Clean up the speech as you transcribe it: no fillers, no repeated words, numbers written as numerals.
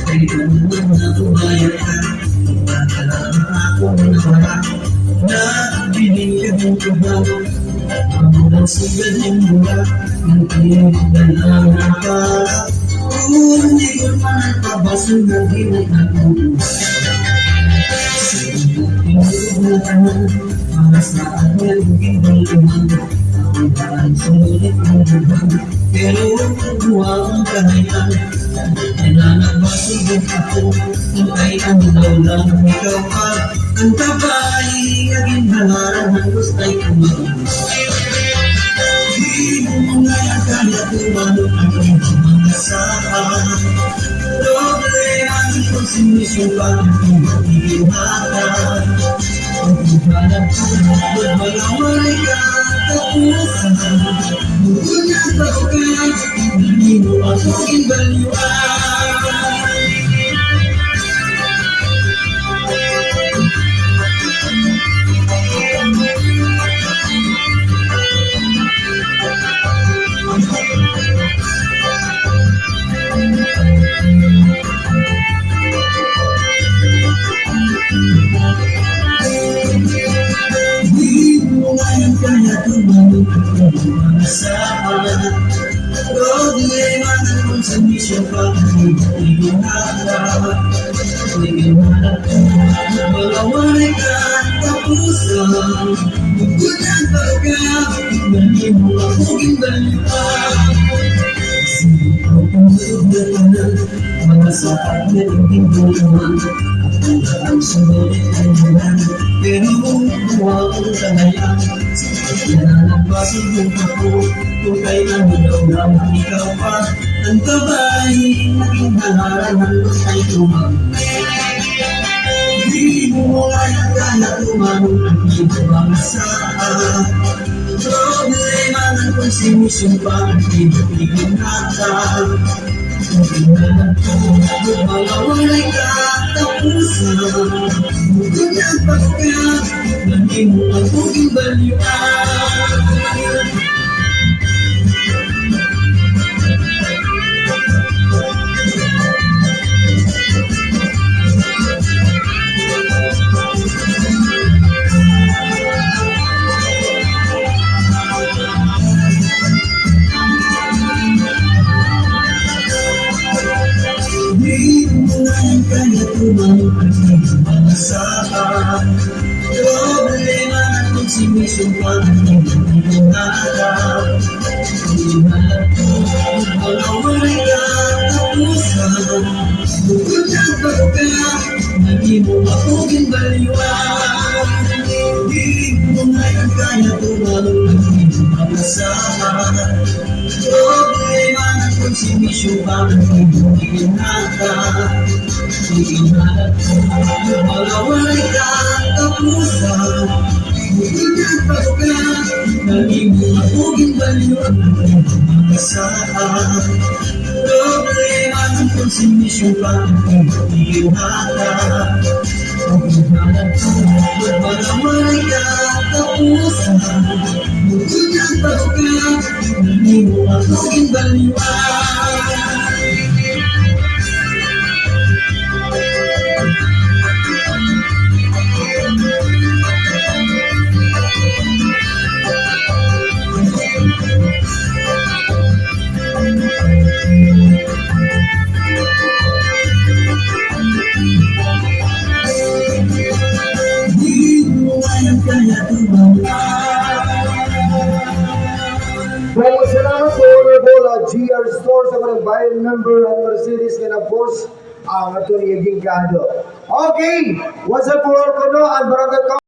Kay tunong na tumayan ka, matalang akong wala na binigyan ko ba? Ang nasigan yung mula, ang tinignan ang akala. Kung di ko man pabasong na ginagawa sa tinubuhan, para sa akin ibang iman. Ang daan sulit ang buwan, pero buwa ang kahayaan. Nananabasig ako, kung ay ang daw lang ikaw pa. Ang tabay, aging halaran, gusta'y kumain. Di mo nga kaya tumanong akong mga saan. Problema nito sinusupan kung magigilatan. Ang ibanan ko, magmamay ka, tapusan. Ngunit ba ko ka, hindi mo ako ibaliwan. Di mo ngayon kaya tumanong akong mga saan. Problema naman sa misyon pag hindi ginagawa. Naging-hanap ko, malawanay ka, tapusan. Magkunan pa ka, hindi mo ako ginbaliwan. Sino kong nagdalanan, mga sapat na hindi buluhan. Ang sulit ay naman, pero buwa ang kanayan. Sa paglalabasig ng ako, kung kailan daw lang ikaw pa. Ang tabay, naging halaran ay tumang. Di mo kaya tumanong ang ibang saan. Problema ng konsinisumpa ang pinag-iginatan. Kung inanan ko, malawalay ka, tapusan. Mugunyan pa ka, hindi mo ako ibaliwan. Di mo ngayon kaya tumanong ang mga saan. Problema na kung sinisumpan ang hindi nakalap. Ihanap ko, malawalay ka, tapusan. Bukutan pa ka, hindi mo ako ginbaliwan. Di mo ngayon kaya tumanong ang mga saan. Problema na kung sinisumpan ang hindi ginagawa. Ihanap ko, malawalay ka, tapusan. Bukutan pa ka, hindi mo ako ginbaliwan. Mga saan. Problema na kung sinisumpan ang hindi ginagawa. Ihanap ko, malawalay ka, tapusan. Bukutan pa ka, hindi mo ako ginbaliwan. Di mo ngayon kaya tumanong. Maraming salamat sa Honorable GR Store sa mga bayan member ng Mercedes and of course, ang atong Iging Gado. Okay, what's up for all kono ang barangay